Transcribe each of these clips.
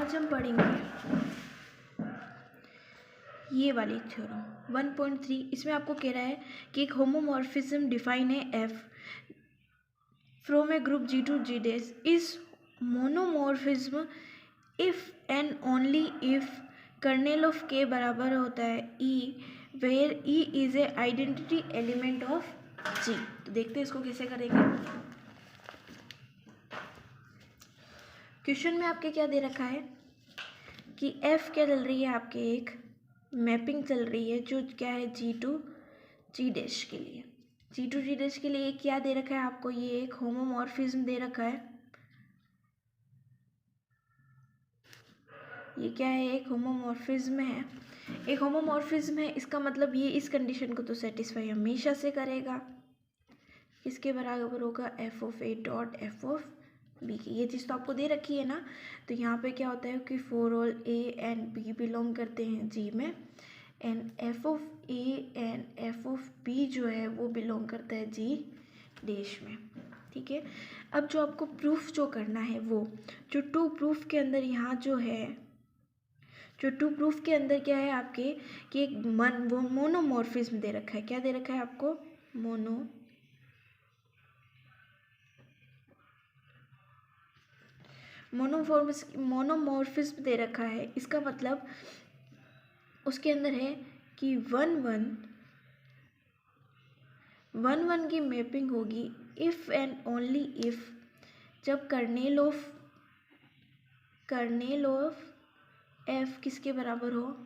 आज हम पढ़ेंगे ये वाली थ्योरम 1.3। इसमें आपको कह रहा है कि एक होमोमॉर्फिज्म डिफाइन है F from a group G to G dash is monomorphism if and only if kernel of के बराबर होता है E where E is a identity element of G. तो देखते हैं इसको कैसे करेंगे। क्वेश्चन में आपके क्या दे रखा है कि एफ क्या चल रही है, आपके एक मैपिंग चल रही है जो क्या है जी टू जी डैश के लिए। जी टू जी डैश के लिए क्या दे रखा है आपको, ये एक होमोमॉर्फिज्म दे रखा है। ये क्या है, एक होमोमॉर्फिज्म है। एक होमोमॉर्फिज्म है, इसका मतलब ये इस कंडीशन को तो सेटिस्फाई हमेशा से करेगा। इसके बराबर होगा f of a dot f of b की। ये चीज़ तो आपको दे रखी है ना। तो यहाँ पे क्या होता है कि for all a and b belong करते हैं जी में, and F of a and F of b जो है वो बिलोंग करता है जी डैश में। ठीक है, अब जो आपको प्रूफ जो करना है वो जो टू प्रूफ के अंदर यहाँ जो है, जो टू प्रूफ के अंदर क्या है आपके कि एक वो मोनोमॉर्फिज्म दे रखा है। क्या दे रखा है आपको, मोनोमॉर्फिज्म दे रखा है। इसका मतलब उसके अंदर है कि वन की मैपिंग होगी इफ़ एंड ओनली इफ़ जब कर्नेल ऑफ एफ किसके बराबर हो,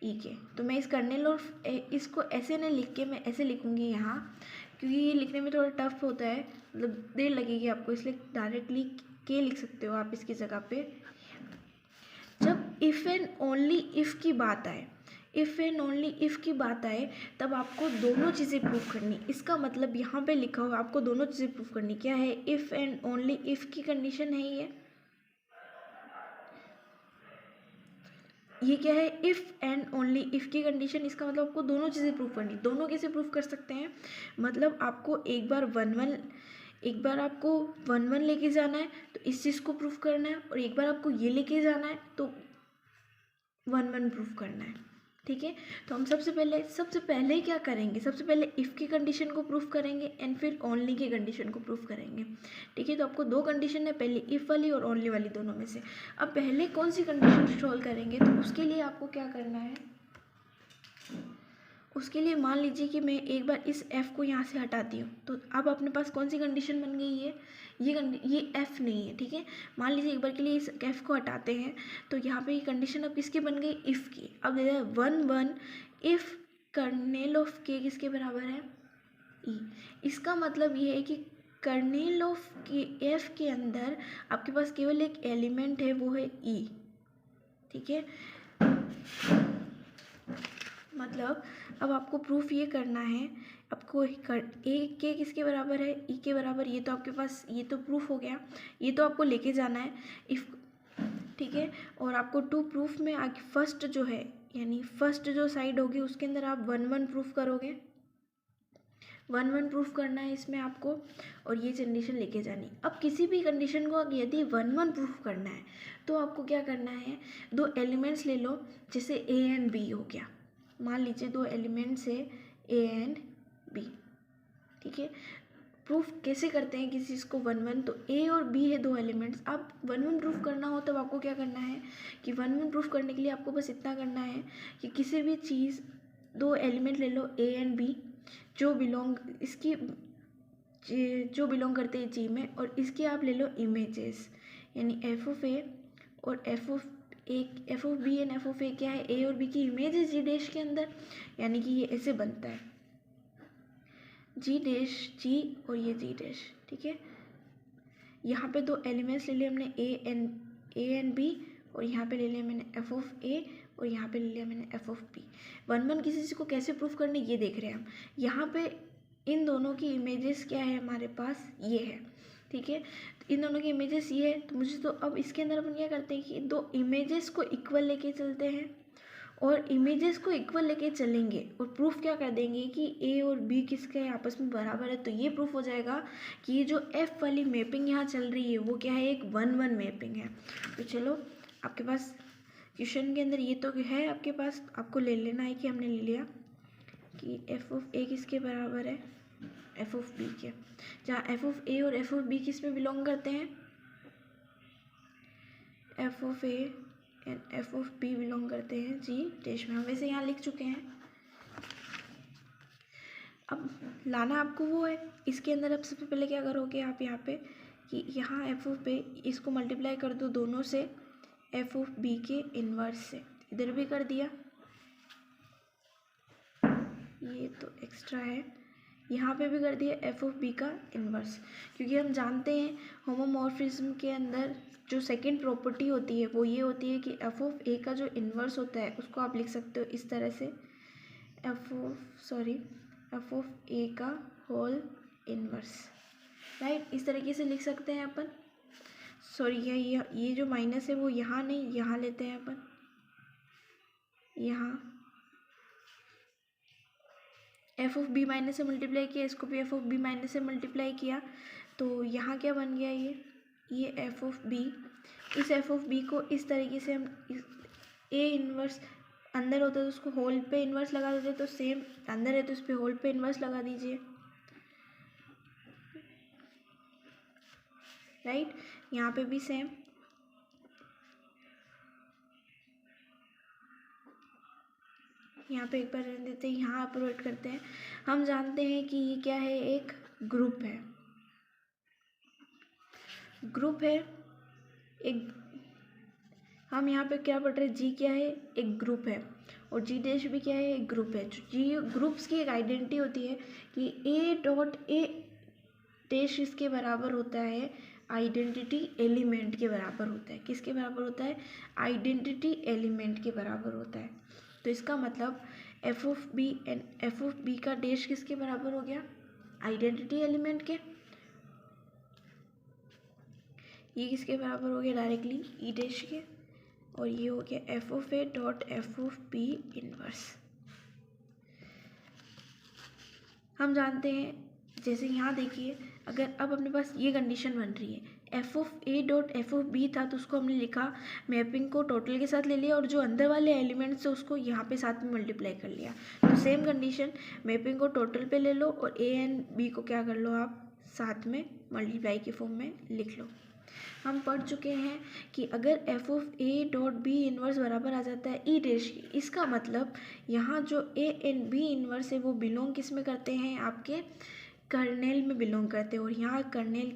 ई के। तो मैं इस कर्नेल ऑफ इसको ऐसे नहीं लिख के मैं ऐसे लिखूंगी यहाँ, क्योंकि ये लिखने में थोड़ा टफ होता है, मतलब देर लगेगी आपको, इसलिए डायरेक्टली के लिख सकते हो आप इसकी जगह पे। जब इफ़ एंड ओनली इफ़ की बात आए, इफ़ एंड ओनली इफ़ की बात आए तब आपको दोनों चीज़ें प्रूफ करनी। इसका मतलब यहाँ पे लिखा हुआ आपको दोनों चीज़ें प्रूफ करनी। क्या है, इफ़ एंड ओनली इफ़ की कंडीशन है ये क्या है, इफ़ एंड ओनली इफ़ की कंडीशन। इसका मतलब आपको दोनों चीज़ें प्रूफ करनी। दोनों कैसे प्रूफ कर सकते हैं, मतलब आपको एक बार आपको वन लेके जाना है तो इस चीज़ को प्रूफ करना है, और एक बार आपको ये लेके जाना है तो वन प्रूफ करना है। ठीक है, तो हम सबसे पहले क्या करेंगे, सबसे पहले इफ़ की कंडीशन को प्रूफ करेंगे एंड फिर ओनली की कंडीशन को प्रूफ करेंगे। ठीक है, तो आपको दो कंडीशन है, पहले इफ़ वाली और ओनली वाली, दोनों में से। अब पहले कौन सी कंडीशन सॉल्व करेंगे, तो उसके लिए आपको क्या करना है, उसके लिए मान लीजिए कि मैं एक बार इस f को यहाँ से हटाती हूँ, तो अब अपने पास कौन सी कंडीशन बन गई है, ये f नहीं है। ठीक है, मान लीजिए एक बार के लिए इस f को हटाते हैं तो यहाँ पे ये कंडीशन अब किसकी बन गई, इफ़ की। अब दे वन इफ़ कर्नेल ऑफ के किसके बराबर है, ई। इसका मतलब ये है कि कर्नेल ऑफ के f के अंदर आपके पास केवल एक एलिमेंट है, वो है ई। ठीक है, मतलब अब आपको प्रूफ ये करना है, आपको ए के किसके बराबर है, ई के बराबर। ये तो आपके पास, ये तो प्रूफ हो गया, ये तो आपको लेके जाना है इफ़। ठीक है, और आपको टू प्रूफ में आगे फर्स्ट जो है, यानी फर्स्ट जो साइड होगी उसके अंदर आप वन प्रूफ करोगे, वन प्रूफ करना है इसमें आपको, और ये कंडीशन लेके जानी। अब किसी भी कंडीशन को यदि वन प्रूफ करना है तो आपको क्या करना है, दो एलिमेंट्स ले लो, जैसे ए एंड बी हो गया। मान लीजिए दो एलिमेंट्स है ए एंड बी। ठीक है, प्रूफ कैसे करते हैं किसी चीज़ को वन, तो ए और बी है दो एलिमेंट्स। अब वन प्रूफ करना हो तब आपको क्या करना है कि वन प्रूफ करने के लिए आपको बस इतना करना है कि किसी भी चीज़, दो एलिमेंट ले लो ए एंड बी जो बिलोंग करते हैं जी में, और इसके आप ले लो इमेजेस, यानी एफ ऑफ ए और F of B and F of A क्या है, ए और बी की इमेज है जी डैश के अंदर। यानी कि ये ऐसे बनता है जी डैश जी और ये जी डैश। ठीक है, यहाँ पे दो एलिमेंट्स ले लिए हमने ए एंड बी, और यहाँ पे ले लिया मैंने एफ ऑफ ए, और यहाँ पे ले लिया मैंने एफ ऑफ बी। वन किसी चीज़ को कैसे प्रूफ करने ये देख रहे हैं हम। यहाँ पे इन दोनों की इमेजेस क्या है हमारे पास, ये है। ठीक है, तो इन दोनों की इमेजेस ये है, तो मुझे तो अब इसके अंदर अपन क्या करते हैं कि दो इमेजेस को इक्वल लेके चलते हैं, और इमेजेस को इक्वल लेके चलेंगे और प्रूफ क्या कर देंगे कि ए और बी किसके आपस में बराबर है, तो ये प्रूफ हो जाएगा कि ये जो एफ वाली मैपिंग यहाँ चल रही है वो क्या है, एक 1-1 मैपिंग है। तो चलो आपके पास क्वेश्चन के अंदर ये तो है आपके पास, आपको ले लेना है कि हमने ले लिया कि एफ ऑफ ए किसके बराबर है, एफ ऑफ बी के, जहाँ एफ ऑफ ए और एफ ऑफ बी किस में बिलोंग करते हैं, f of a and F of b belong करते हैं जी डैश में। हम वैसे यहाँ लिख चुके हैं, अब लाना आपको वो है इसके अंदर। अब सबसे पहले क्या करोगे आप यहाँ पे कि यहाँ एफ ऑफ ए इसको मल्टीप्लाई कर दो दोनों से एफ ऑफ बी के इन्वर्स से, इधर भी कर दिया, ये तो एक्स्ट्रा है, यहाँ पे भी कर दिया एफ ऑफ बी का इन्वर्स, क्योंकि हम जानते हैं होमोमॉर्फिज्म के अंदर जो सेकंड प्रॉपर्टी होती है वो ये होती है कि एफ ऑफ ए का जो इन्वर्स होता है उसको आप लिख सकते हो इस तरह से, एफ ऑफ ए का होल इन्वर्स, राइट, इस तरीके से लिख सकते हैं अपन। सॉरी ये जो माइनस है वो यहाँ नहीं, यहाँ लेते हैं अपन, यहाँ एफ ऑफ बी माइनस से मल्टीप्लाई किया, इसको भी एफ ऑफ बी माइनस से मल्टीप्लाई किया, तो यहाँ क्या बन गया, ये एफ ऑफ बी, इस एफ ऑफ बी को इस तरीके से हम ए इन्वर्स अंदर होता है तो उसको होल पे इन्वर्स लगा देते, तो सेम अंदर है तो इस पर होल पे इन्वर्स लगा दीजिए, राइट, यहाँ पे भी सेम, यहाँ पे एक बार रहने देते हैं, यहाँ अप्रोच करते हैं। हम जानते हैं कि ये क्या है, एक ग्रुप है, एक हम यहाँ पे क्या पढ़ रहे हैं, जी क्या है, एक ग्रुप है, और जी डैश भी क्या है, एक ग्रुप है। जी ग्रुप्स की एक आइडेंटिटी होती है कि ए डॉट ए डैश इसके बराबर होता है आइडेंटिटी एलिमेंट के बराबर होता है, किसके बराबर होता है, आइडेंटिटी एलिमेंट के बराबर होता है। तो इसका मतलब f of B and F of b का डैश किसके बराबर हो गया, आइडेंटिटी एलिमेंट के, ये किसके बराबर हो गया डायरेक्टली, ई डैश के, और ये हो गया f of a dot f of b inverse. हम जानते हैं, जैसे यहाँ देखिए, अगर अब अपने पास ये कंडीशन बन रही है, f of a dot f of b था तो उसको हमने लिखा, मैपिंग को टोटल के साथ ले लिया और जो अंदर वाले एलिमेंट्स है उसको यहाँ पे साथ में मल्टीप्लाई कर लिया। तो सेम कंडीशन, मैपिंग को टोटल पे ले लो और ए एंड बी को क्या कर लो आप साथ में मल्टीप्लाई के फॉर्म में लिख लो। हम पढ़ चुके हैं कि अगर f of a dot b inverse बराबर आ जाता है ई डैश की, इसका मतलब यहाँ जो ए एंड बी इन्वर्स है वो बिलोंग किस में करते हैं, आपके कर्नेल में बिलोंग करते हैं, और यहाँ कर्नेल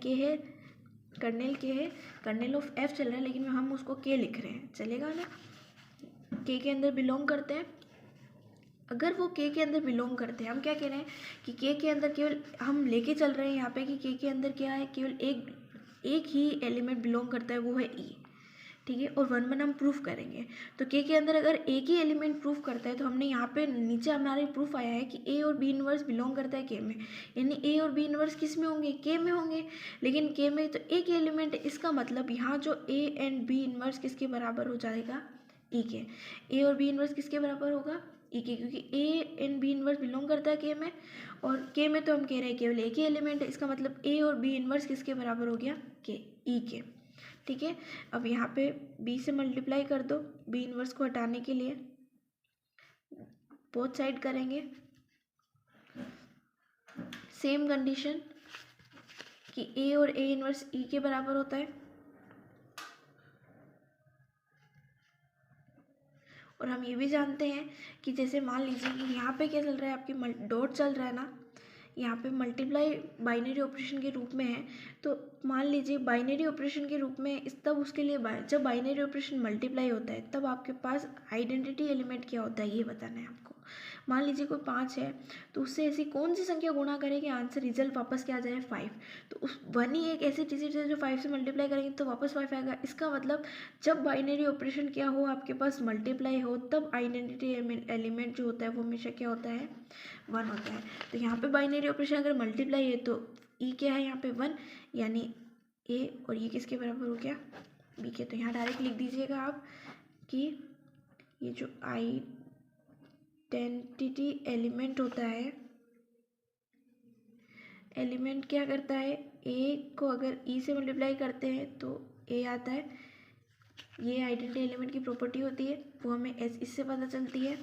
कर्नेल ऑफ एफ चल रहा है लेकिन हम उसको के लिख रहे हैं, चलेगा ना, के अंदर बिलोंग करते हैं। अगर वो के अंदर बिलोंग करते हैं, हम क्या कह रहे हैं कि के अंदर केवल हम लेके चल रहे हैं यहाँ पे कि के अंदर क्या है, केवल एक ही एलिमेंट बिलोंग करता है, वो है ई, ठीक है, और 1-1 हम प्रूफ करेंगे। तो के अंदर अगर एक ही एलिमेंट प्रूफ करता है तो हमने यहाँ पे नीचे हमारे प्रूफ आया है कि ए और बी इनवर्स बिलोंग करता है के में, यानी ए और बी इनवर्स किस में होंगे, के में होंगे, लेकिन के में तो एक एलिमेंट है, इसका मतलब यहाँ जो ए एंड बी इनवर्स किसके बराबर हो जाएगा, ई के। ए और बी इनवर्स किसके बराबर होगा, ई के, क्योंकि a and b inverse belong करता है के में, और के में तो हम कह रहे हैं केवल एक ही एलिमेंट है, इसका मतलब ए और बी इनवर्स किसके बराबर हो गया, के, ई के, ठीक है। अब यहाँ पे b से मल्टीप्लाई कर दो, b इनवर्स को हटाने के लिए बोथ साइड करेंगे, सेम कंडीशन कि a और a इनवर्स e के बराबर होता है, और हम ये भी जानते हैं कि जैसे मान लीजिए कि यहाँ पे क्या चल रहा है, आपकी डॉट चल रहा है ना, यहाँ पे मल्टीप्लाई बाइनरी ऑपरेशन के रूप में है, तो मान लीजिए बाइनरी ऑपरेशन के रूप में तब उसके लिए जब बाइनरी ऑपरेशन मल्टीप्लाई होता है तब आपके पास आइडेंटिटी एलिमेंट क्या होता है ये बताना है आपको। मान लीजिए कोई 5 है तो उससे ऐसी कौन सी संख्या गुणा करेंगे आंसर रिजल्ट वापस क्या आ जाए 5, तो उस 1 ही एक ऐसी डिजिट है जो 5 से मल्टीप्लाई करेंगे तो वापस 5 आएगा। इसका मतलब जब बाइनरी ऑपरेशन क्या हो आपके पास मल्टीप्लाई हो तब आइडेंटिटी एलिमेंट जो होता है वो हमेशा क्या होता है, 1 होता है। तो यहाँ पे बाइनरी ऑपरेशन अगर मल्टीप्लाई है तो ई क्या है यहाँ पे 1, यानी ए, और ये किसके बराबर हो गया, बी के। तो यहाँ डायरेक्ट लिख दीजिएगा आप कि ये जो आइडेंटिटी एलिमेंट होता है, एलिमेंट क्या करता है, ए को अगर ई से मल्टीप्लाई करते हैं तो ए आता है। ये आइडेंटिटी एलिमेंट की प्रॉपर्टी होती है, वो हमें इससे पता चलती है।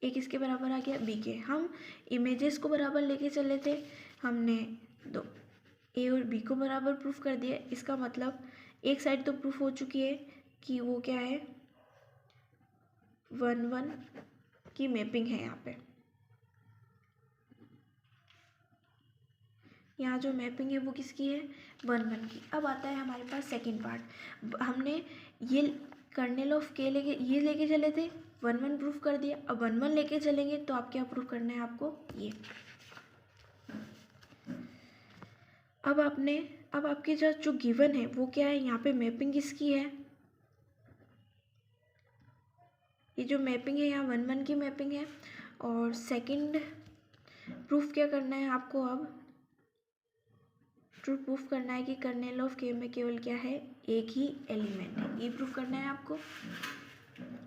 ए किसके बराबर आ गया, बी के। हम इमेजेस को बराबर लेके चले थे, हमने दो ए और बी को बराबर प्रूफ कर दिया। इसका मतलब एक साइड तो प्रूफ हो चुकी है कि वो क्या है, 1 1 की मैपिंग है। यहाँ जो मैपिंग है वो किसकी है, 1 1 की। अब आता है हमारे पास सेकंड पार्ट। हमने ये कर्नेल ऑफ के लेके चले थे, 1 1 प्रूफ कर दिया। अब 1 1 लेके चलेंगे तो आप क्या प्रूफ करना है आपको, ये। अब आपके जो गिवन है वो क्या है, यहाँ पे मैपिंग किसकी है, ये जो मैपिंग है यहाँ 1 1 की मैपिंग है। और सेकंड प्रूफ क्या करना है आपको, अब ट्रू प्रूफ करना है कि कर्नेल ऑफ के में केवल क्या है, एक ही एलिमेंट है, ये प्रूफ करना है आपको।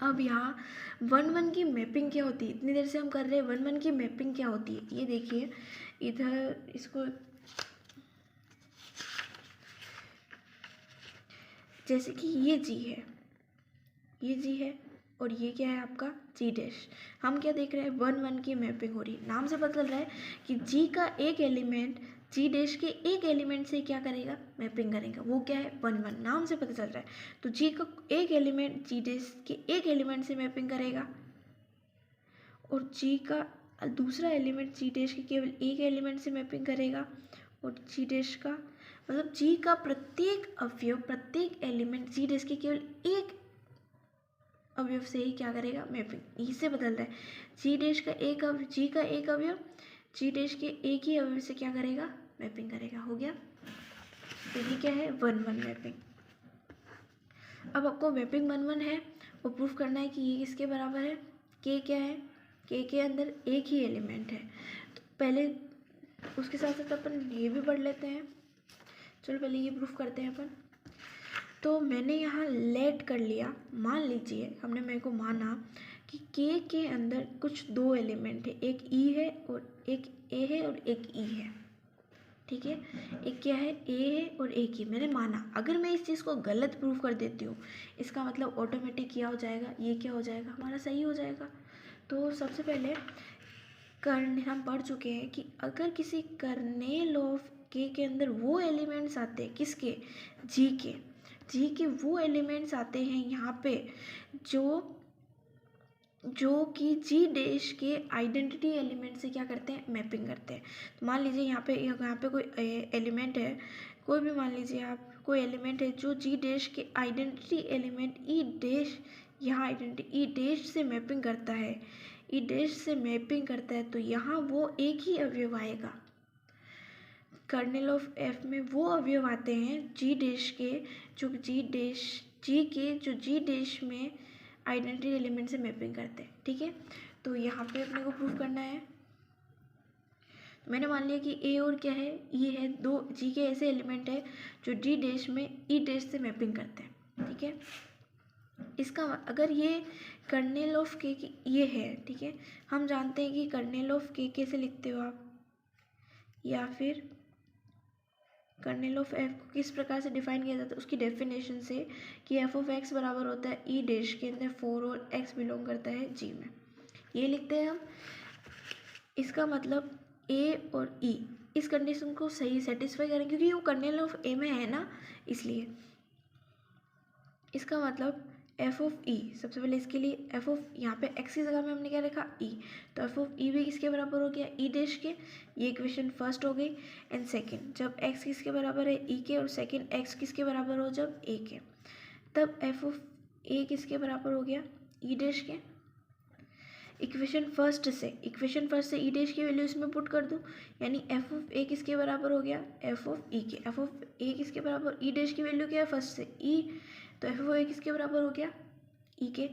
अब यहाँ 1 1 की मैपिंग क्या होती है, इतनी देर से हम कर रहे हैं 1 1 की मैपिंग क्या होती है, ये देखिए इधर इसको, जैसे कि ये जी है, ये जी है और ये क्या है आपका जी डैश। हम क्या देख रहे हैं, 1 1 की मैपिंग हो रही है। नाम से पता चल रहा है कि जी का एक एलिमेंट जी डैश के एक एलिमेंट से क्या करेगा, मैपिंग करेगा। वो क्या है, 1 1, नाम से पता चल रहा है। तो जी का एक एलिमेंट जी डैश के एक एलिमेंट से मैपिंग करेगा और जी का दूसरा एलिमेंट जी डैश के केवल एक एलिमेंट से मैपिंग करेगा। और जी डैश का मतलब जी का प्रत्येक अवयव, प्रत्येक एलिमेंट जी डैश के केवल एक अवयव से ही क्या करेगा, मैपिंग। इससे बदल रहा है जी डैश का एक जी का एक अवयव जी डैश के एक ही अवयव से क्या करेगा, मैपिंग करेगा। हो गया, तो ये क्या है, 1 1 मैपिंग। अब आपको मैपिंग 1 1 है, वो प्रूफ करना है कि ये किसके बराबर है, के क्या है, के अंदर एक ही एलिमेंट है। तो पहले उसके साथ साथ अपन ये भी पढ़ लेते हैं। चलो पहले ये प्रूफ करते हैं अपन। तो मैंने यहाँ लेट कर लिया, मान लीजिए हमने मेरे को माना कि के अंदर कुछ दो एलिमेंट है, एक ई है और एक ए है और एक ई है, ठीक है। एक क्या है, ए है और एक ई, मैंने माना। अगर मैं इस चीज़ को गलत प्रूफ कर देती हूँ, इसका मतलब ऑटोमेटिक क्या हो जाएगा, ये क्या हो जाएगा, हमारा सही हो जाएगा। तो सबसे पहले हम पढ़ चुके हैं कि अगर किसी कर्नेल ऑफ के अंदर वो एलिमेंट्स आते हैं, किसके, जी के वो एलिमेंट्स आते हैं यहाँ पे जो कि जी डैश के आइडेंटिटी एलिमेंट से क्या करते हैं, मैपिंग करते हैं। तो मान लीजिए यहाँ पे कोई एलिमेंट है, कोई भी मान लीजिए आप, कोई एलिमेंट है जो जी डैश के आइडेंटिटी एलिमेंट ई डैश, यहाँ आइडेंटिटी ई डैश से मैपिंग करता है, ई डैश से मैपिंग करता है, तो यहाँ वो एक ही अवयव आएगा। कर्नेल ऑफ एफ में वो अवयव आते हैं जी डैश के, जो जी डैश में आइडेंटिटी एलिमेंट से मैपिंग करते हैं, ठीक है। तो यहाँ पे अपने को प्रूफ करना है। मैंने मान लिया कि ए और क्या है, ई है, दो जी के ऐसे एलिमेंट है जो जी डैश में ई डैश से मैपिंग करते हैं, ठीक है। इसका अगर ये कर्नेल ऑफ के ये है, ठीक है, हम जानते हैं कि कर्नेल ऑफ के कैसे लिखते हो आप, या फिर कर्नेल ऑफ एफ को किस प्रकार से डिफाइन किया जाता है, उसकी डेफिनेशन से, कि एफ ऑफ एक्स बराबर होता है ई डैश के अंदर 4 और एक्स बिलोंग करता है जी में, ये लिखते हैं हम। इसका मतलब ए और ई इस कंडीशन को सही सेटिस्फाई करें, क्योंकि वो कर्नेल ऑफ ए में है ना, इसलिए। इसका मतलब एफ ऑफ ई, सबसे पहले इसके लिए एफ ऑफ, यहाँ पे एक्स की जगह में हमने क्या लिखा, ई, तो एफ ऑफ ई भी किसके बराबर हो गया, ई डैश के। ये इक्वेशन फर्स्ट हो गई। एंड सेकंड, जब एक्स किसके बराबर है, ई के, और सेकंड एक्स किसके बराबर हो, जब ए के, तब एफ ऑफ ए किसके बराबर हो गया, ई डैश के। इक्वेशन फर्स्ट से ई डैश की वैल्यू इसमें पुट कर दूँ, यानी एफ ऑफ ए किसके बराबर हो गया, एफ ऑफ ई के। एफ ऑफ ए किसके बराबर, ई डैश की वैल्यू क्या है फर्स्ट से, ई, तो एफ ऑफ ए किसके बराबर हो गया, ई के।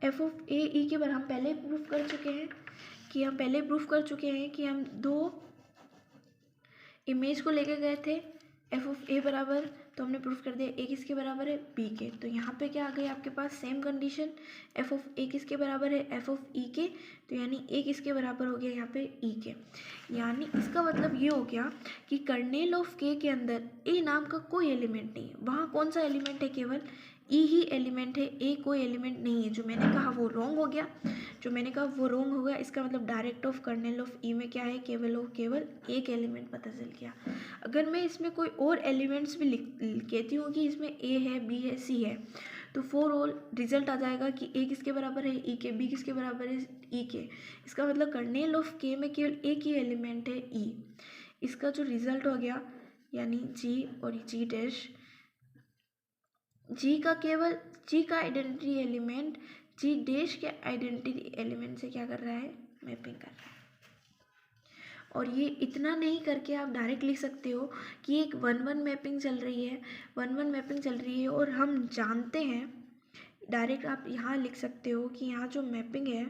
एफ ऑफ ए ई के बराबर हम पहले प्रूफ कर चुके हैं कि हम दो इमेज को लेके गए थे, एफ ऑफ ए बराबर तो हमने प्रूफ कर दिया ए किसके बराबर है, बी के। तो यहाँ पे क्या आ गई आपके पास सेम कंडीशन, एफ ऑफ ए किसके बराबर है, एफ ऑफ ई के। तो यानी ए किसके बराबर हो गया यहाँ पे, ई के। यानी इसका मतलब ये हो गया कि कर्नेल ऑफ के के अंदर ए नाम का कोई एलिमेंट नहीं है। वहाँ कौन सा एलिमेंट है, केवल ई ही एलिमेंट है, ए कोई एलिमेंट नहीं है। जो मैंने कहा वो रॉन्ग हो गया, जो मैंने कहा वो रॉन्ग हो गया। इसका मतलब डायरेक्ट ऑफ कर्नेल ऑफ ई में क्या है, केवल और केवल एक एलिमेंट पता चल गया। अगर मैं इसमें कोई और एलिमेंट्स भी कहती हूँ कि इसमें ए है, बी है, सी है, तो फॉर ऑल रिजल्ट आ जाएगा कि ए किसके बराबर है, ई के, बी किसके बराबर है, ई के। इसका मतलब कर्नेल ऑफ के में केवल एक ही एलिमेंट है, ई। इसका जो रिजल्ट हो गया यानी जी और जी डैश, जी का केवल जी का आइडेंटिटी एलिमेंट जी डैश के आइडेंटिटी एलिमेंट से क्या कर रहा है, मैपिंग कर रहा है। और ये इतना नहीं करके आप डायरेक्ट लिख सकते हो कि एक 1-1 मैपिंग चल रही है, 1-1 मैपिंग चल रही है और हम जानते हैं, डायरेक्ट आप यहाँ लिख सकते हो कि यहाँ जो मैपिंग है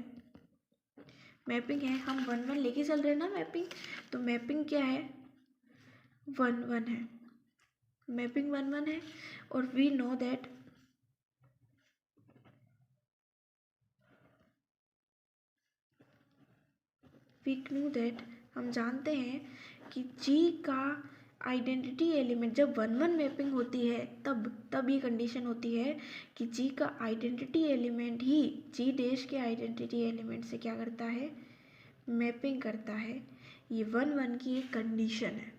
हम 1-1 लेके चल रहे हैं ना मैपिंग, तो मैपिंग क्या है, 1-1 है, मैपिंग 1-1 है। और वी नो दैट हम जानते हैं कि जी का आइडेंटिटी एलिमेंट जब 1-1 मैपिंग होती है तब ये कंडीशन होती है कि जी का आइडेंटिटी एलिमेंट ही जी डैश के आइडेंटिटी एलिमेंट से क्या करता है, मैपिंग करता है। ये 1-1 की एक कंडीशन है।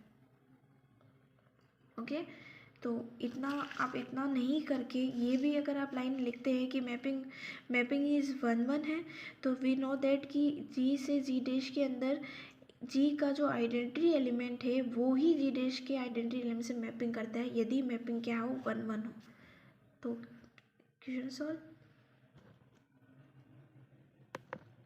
ओके, तो इतना नहीं करके ये भी अगर आप लाइन लिखते हैं कि मैपिंग इज़ 1-1 है, तो वी नो दैट कि जी से जी डैश के अंदर जी का जो आइडेंटिटी एलिमेंट है वो ही जी डैश के आइडेंटिटी एलिमेंट से मैपिंग करता है, यदि मैपिंग क्या हो, 1-1 हो। तो क्वेश्चन सॉल्व।